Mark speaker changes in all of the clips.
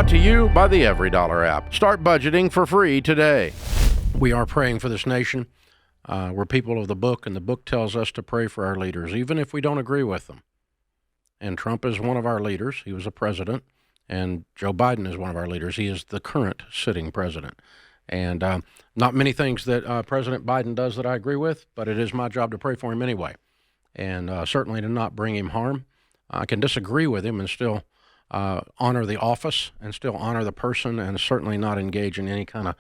Speaker 1: Brought to you by the Every Dollar app. Start budgeting for free today. We are praying for this nation. We're people of the book, and the book tells us to pray for our leaders, even if we don't agree with them. And Trump is one of our leaders. He was a president. And Joe Biden is one of our leaders. He is the current sitting president. And not many things that President Biden does that I agree with, but it is my job to pray for him anyway. And certainly to not bring him harm. I can disagree with him and still honor the office and still honor the person, and certainly not engage in any kind of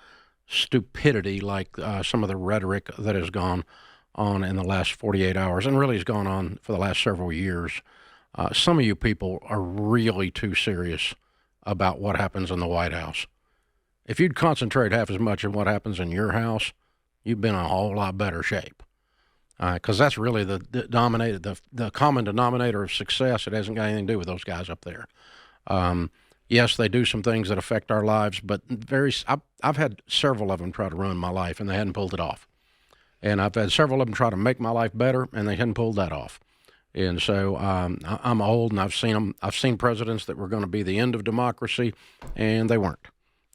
Speaker 1: stupidity like some of the rhetoric that has gone on in the last 48 hours and really has gone on for the last several years. Some of you people are really too serious about what happens in the White House. If you'd concentrate half as much on what happens in your house, you'd be in a whole lot better shape. Because that's really the common denominator of success. It hasn't got anything to do with those guys up there. Yes, they do some things that affect our lives, but I've had several of them try to ruin my life, and they hadn't pulled it off. And I've had several of them try to make my life better, and they hadn't pulled that off. And so I'm old, and I've seen them. I've seen presidents that were going to be the end of democracy, and they weren't.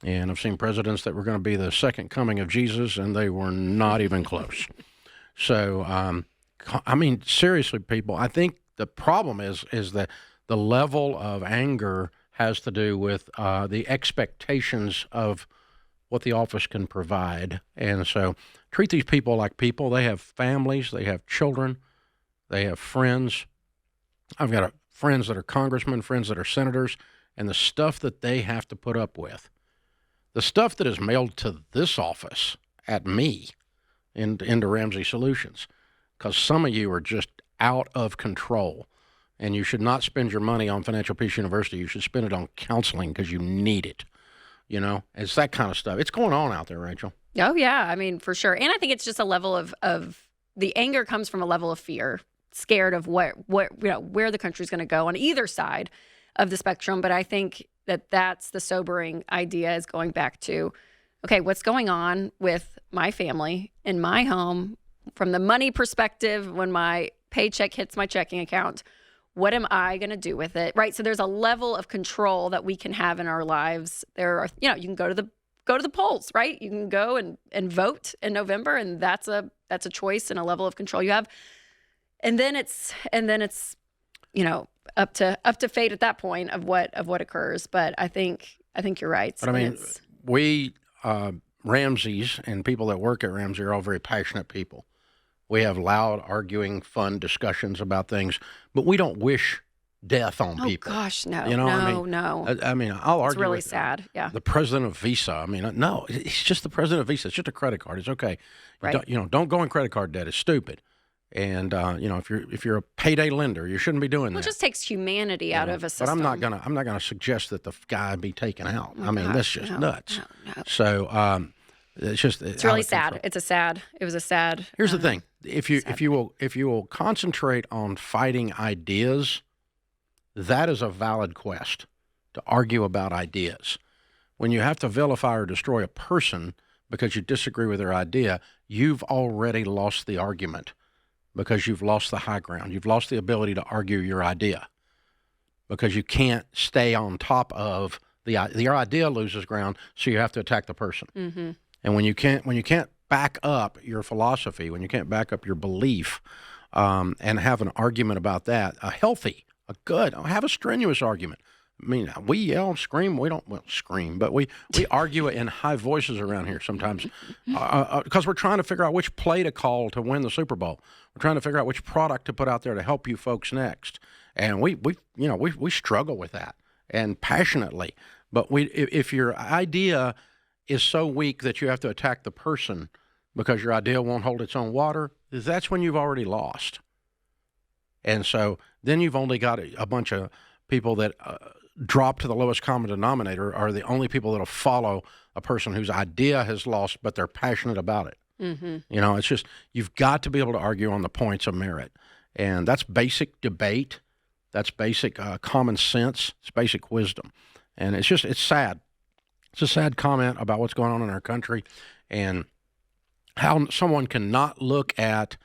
Speaker 1: And I've seen presidents that were going to be the second coming of Jesus, and they were not even close. So, I mean, seriously, people, I think the problem is that the level of anger has to do with the expectations of what the office can provide. And so treat these people like people. They have families. They have children. They have friends. I've got friends that are congressmen, friends that are senators, and the stuff that they have to put up with, the stuff that is mailed to this office at me into Ramsey Solutions, because some of you are just out of control, and you should not spend your money on Financial Peace University. You should spend it on counseling because you need it. You know, it's that kind of stuff. It's going on out there, Rachel.
Speaker 2: Oh, yeah. I mean, for sure. And I think it's just a level of the anger comes from a level of fear, scared of where the country's going to go on either side of the spectrum. But I think that's the sobering idea, is going back to, okay, what's going on with my family in my home from the money perspective? When my paycheck hits my checking account, what am I going to do with it? Right. So there's a level of control that we can have in our lives. There are, you can go to the polls, right? You can go and vote in November, and that's a choice and a level of control you have. And then it's up to fate at that point of what occurs. But I think you're right.
Speaker 1: But I mean, we Ramseys and people that work at Ramsey are all very passionate people. We have loud, arguing, fun discussions about things, but we don't wish death on people.
Speaker 2: Oh gosh, no,
Speaker 1: no. I mean, I'll argue.
Speaker 2: It's really
Speaker 1: with
Speaker 2: sad. Yeah.
Speaker 1: The president of Visa. I mean, no, it's just the president of Visa. It's just a credit card. It's okay.
Speaker 2: Right.
Speaker 1: Don't go in credit card debt. It's stupid. And if you're a payday lender, you shouldn't be doing that.
Speaker 2: It just takes humanity out of a system.
Speaker 1: But I'm not gonna suggest that the guy be taken out. I mean, that's just nuts.
Speaker 2: No.
Speaker 1: So it's
Speaker 2: really sad. It was a sad.
Speaker 1: Here's the thing: if you will concentrate on fighting ideas, that is a valid quest, to argue about ideas. When you have to vilify or destroy a person because you disagree with their idea, you've already lost the argument, because you've lost the high ground. You've lost the ability to argue your idea, because you can't stay on top of your idea loses ground, so you have to attack the person.
Speaker 2: Mm-hmm.
Speaker 1: And when you can't back up your philosophy, when you can't back up your belief, and have an argument about that, have a strenuous argument. I mean, we yell and scream. We don't scream, but we argue in high voices around here sometimes, because we're trying to figure out which play to call to win the Super Bowl. We're trying to figure out which product to put out there to help you folks next, and we struggle with that, and passionately. But if your idea is so weak that you have to attack the person because your idea won't hold its own water, that's when you've already lost. And so then you've only got a bunch of people that drop to the lowest common denominator, are the only people that'll follow a person whose idea has lost, but they're passionate about it. Mm-hmm. It's just, you've got to be able to argue on the points of merit. And that's basic debate. That's basic common sense. It's basic wisdom. And it's sad. It's a sad comment about what's going on in our country, and how someone cannot look at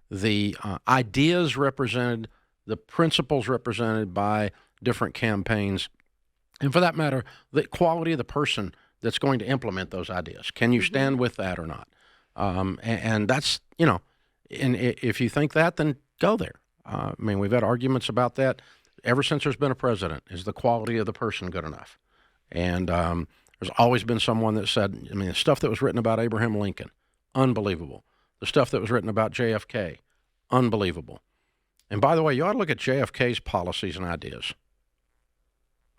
Speaker 1: the ideas represented, the principles represented by different campaigns, And for that matter, the quality of the person that's going to implement those ideas. Can you stand with that or not? And that's, and if you think that, then go there. I mean, we've had arguments about that ever since there's been a president. Is the quality of the person good enough? And there's always been someone that said, I mean, the stuff that was written about Abraham Lincoln, unbelievable. The stuff that was written about JFK, unbelievable. And by the way, you ought to look at JFK's policies and ideas.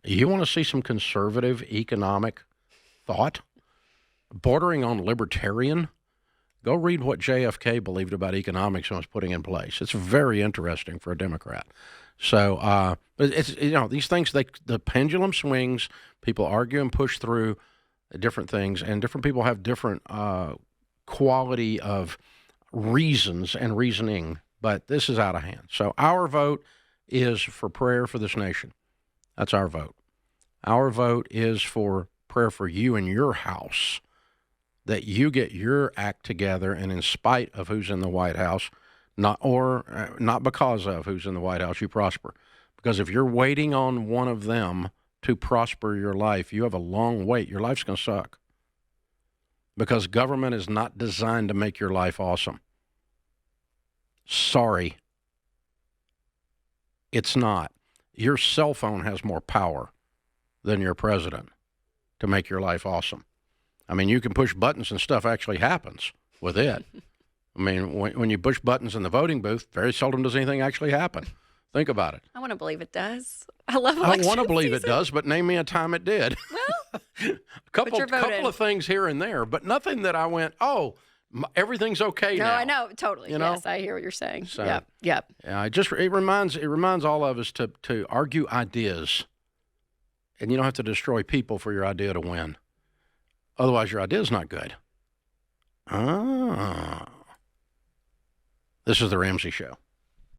Speaker 1: You want to see some conservative economic thought, bordering on libertarian? Go read what JFK believed about economics and was putting in place. It's very interesting for a Democrat. So it's, these things, the pendulum swings. People argue and push through different things, and different people have different quality of reasons and reasoning, but this is out of hand. So our vote is for prayer for this nation. That's our vote. Our vote is for prayer for you and your house, that you get your act together, and in spite of who's in the White House, not because of who's in the White House, you prosper. Because if you're waiting on one of them to prosper your life, you have a long wait. Your life's going to suck. Because government is not designed to make your life awesome. Sorry. It's not. Your cell phone has more power than your president to make your life awesome. I mean, you can push buttons and stuff actually happens with it. I mean, when you push buttons in the voting booth, very seldom does anything actually happen. Think about it.
Speaker 2: I want to believe it does. I love election
Speaker 1: I want to believe
Speaker 2: season.
Speaker 1: it does, but name me a time it did.
Speaker 2: Well,
Speaker 1: a couple of things here and there, but nothing that I went, everything's okay
Speaker 2: no,
Speaker 1: now.
Speaker 2: I know, totally.
Speaker 1: You know?
Speaker 2: Yes, I hear what you're saying.
Speaker 1: So,
Speaker 2: yep.
Speaker 1: Yeah, it reminds all of us to argue ideas, and you don't have to destroy people for your idea to win. Otherwise, your idea is not good. This is the Ramsey Show.